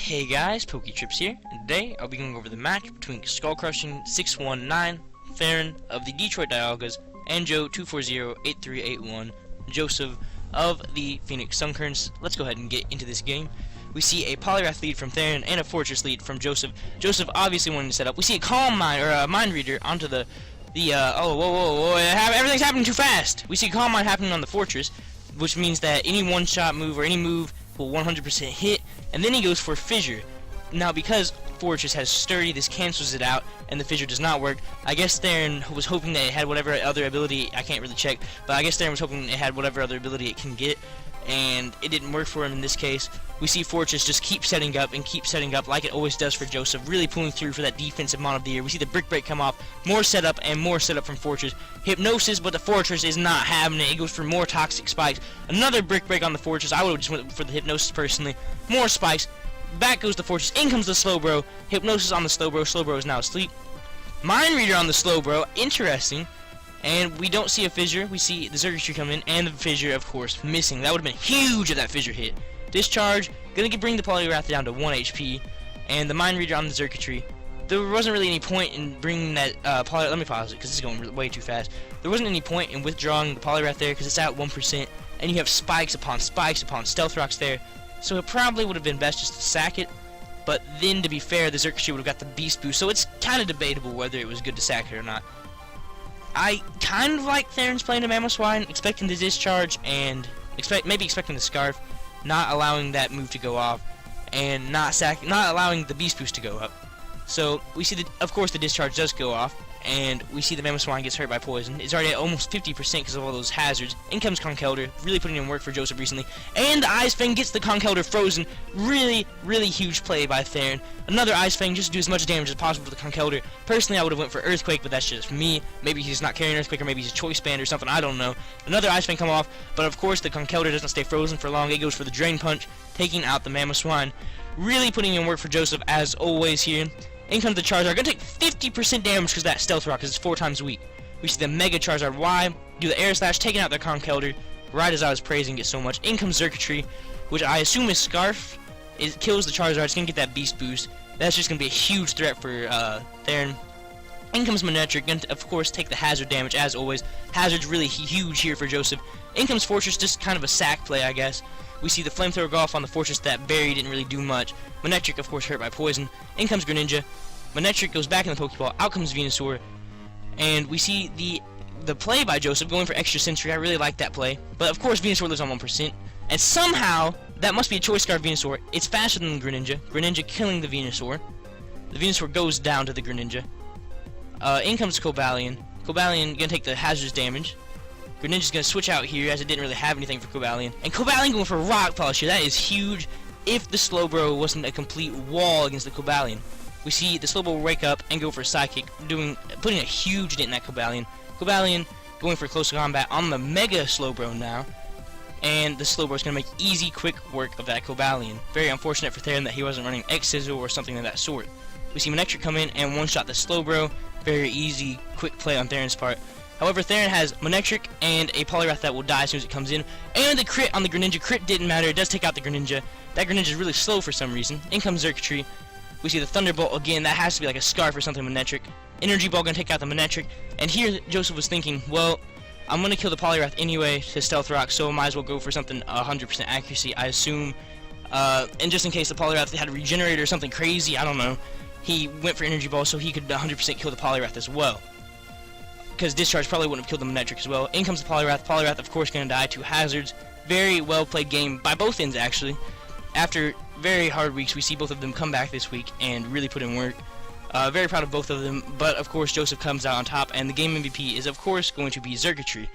Hey guys, PokeTrips here, and today I'll be going over the match between Skull Crushing 619 Theron of the Detroit Dialgas and Joe 2408381 Joseph of the Phoenix Sunkerns. Let's go ahead and get into this game. We see a Polyrath lead from Theron and a Fortress lead from Joseph. Joseph obviously wanting to set up. We see a Calm Mind or a Mind Reader onto the whoa, everything's happening too fast. We see Calm Mind happening on the Fortress, which means that any one-shot move or any move will 100% hit, and then he goes for Fissure. Now, because Fortress has Sturdy, this cancels it out, and the Fissure does not work. I guess Theron was hoping that it had whatever other ability, I can't really check, but I guess Theron was hoping it had whatever other ability it can get, and it didn't work for him in this case. We see Fortress just keep setting up and keep setting up like it always does for Joseph, really pulling through for that defensive Mon of the Year. We see the Brick Break come off, more setup and more setup from Fortress. Hypnosis, but the Fortress is not having it. It goes for more Toxic Spikes. Another Brick Break on the Fortress. I would have just went for the Hypnosis personally. More Spikes. Back goes the Fortress. In comes the Slowbro. Hypnosis on the Slowbro. Slowbro is now asleep. Mind Reader on the Slowbro. Interesting. And we don't see a Fissure. We see the Circuitry come in, and the Fissure, of course, missing. That would have been huge if that Fissure hit. Discharge, gonna bring the Polyrath down to 1 HP, and the Mind Reader on the Circuitry. There wasn't really any point in bringing that let me pause it because this is going way too fast. There wasn't any point in withdrawing the Polyrath there because it's at 1%, and you have spikes upon Stealth Rocks there, so it probably would have been best just to sack it. But then, to be fair, the Circuitry would have got the Beast Boost, so it's kind of debatable whether it was good to sack it or not. I kind of like Theron's playing to Mamoswine, expecting the Discharge and maybe expecting the Scarf, not allowing that move to go off, and not allowing the Beast Boost to go up. So we see of course the Discharge does go off, and we see the Mamoswine gets hurt by poison. It's already at almost 50% because of all those hazards. In comes Conkeldurr, really putting in work for Joseph recently, and the Ice Fang gets the Conkeldurr frozen. Really huge play by Theron. Another Ice Fang just to do as much damage as possible to the Conkeldurr. Personally, I would have went for Earthquake, but that's just me. Maybe he's not carrying Earthquake, or maybe he's a Choice Band or something, I don't know. Another Ice Fang come off, but of course the Conkeldurr doesn't stay frozen for long. It goes for the Drain Punch, taking out the Mamoswine. Really putting in work for Joseph as always here. In comes the Charizard, gonna take 50% damage because that Stealth Rock is 4 times weak. We see the Mega Charizard Y, do the Air Slash, taking out the Conkeldurr, right as I was praising it so much. In comes Circuitry, which I assume is Scarf. It kills the Charizard, it's gonna get that Beast Boost. That's just gonna be a huge threat for Theron. In comes Manectric, gonna of course take the Hazard damage as always. Hazard's really huge here for Joseph. In comes Fortress, just kind of a sack play, I guess. We see the Flamethrower go off on the Fortress. That Berry didn't really do much. Manectric, of course, hurt by poison. In comes Greninja. Manectric goes back in the Pokeball. Out comes Venusaur. And we see the play by Joseph going for Extra Sensory. I really like that play. But, of course, Venusaur lives on 1%. And somehow, that must be a Choice Scarf Venusaur. It's faster than Greninja. Greninja killing the Venusaur. The Venusaur goes down to the Greninja. In comes Cobalion. Cobalion gonna take the Hazard's damage. Greninja's gonna switch out here as it didn't really have anything for Cobalion. And Cobalion going for Rock Polish here. That is huge if the Slowbro wasn't a complete wall against the Cobalion. We see the Slowbro will wake up and go for a Psychic, putting a huge dent in that Cobalion. Cobalion going for close combat on the Mega Slowbro now. And the Slowbro is going to make easy, quick work of that Cobalion. Very unfortunate for Theron that he wasn't running X-Sizzle or something of that sort. We see Manectric come in and one-shot the Slowbro. Very easy, quick play on Theron's part. However, Theron has Manectric and a Polyrath that will die as soon as it comes in. And the crit on the Greninja. Crit didn't matter. It does take out the Greninja. That Greninja is really slow for some reason. In comes Circuitry. We see the Thunderbolt again. That has to be like a Scarf or something Manectric. Energy Ball going to take out the Manectric. And here Joseph was thinking, well, I'm going to kill the Polyrath anyway to Stealth Rock, so I might as well go for something 100% accuracy, I assume. And just in case the Polyrath had a Regenerator or something crazy, I don't know, he went for Energy Ball so he could 100% kill the Polyrath as well. Because Discharge probably wouldn't have killed the Manectric as well. In comes the Polyrath. Polyrath, of course, going to die to Hazards. Very well played game by both ends, actually. After very hard weeks, we see both of them come back this week and really put in work. Very proud of both of them, but of course Joseph comes out on top, and the game MVP is of course going to be Circuitry.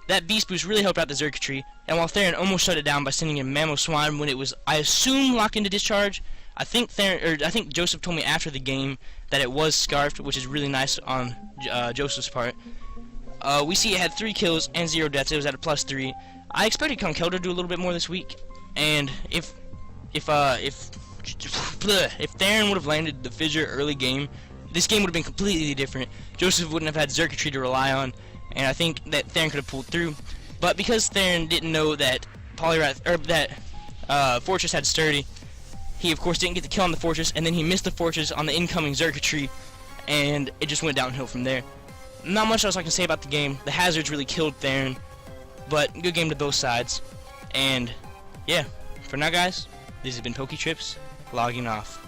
That Beast Boost really helped out the Circuitry, and while Theron almost shut it down by sending in Mamoswine when it was, I assume, locked into Discharge, I think Joseph told me after the game that it was Scarfed, which is really nice on Joseph's part. We see it had 3 kills and 0 deaths. It was at a +3. I expected Conkeldurr to do a little bit more this week, and if Theron would have landed the Fissure early game, this game would have been completely different. Joseph wouldn't have had Circuitry to rely on, and I think that Theron could have pulled through. But because Theron didn't know that Fortress had Sturdy, He, of course, didn't get the kill on the fortress, and then he missed the fortress on the incoming circuitry, and it just went downhill from there. Not much else I can say about the game. The hazards really killed Theron, but good game to both sides. And, yeah, for now, guys, this has been PokeTrips, logging off.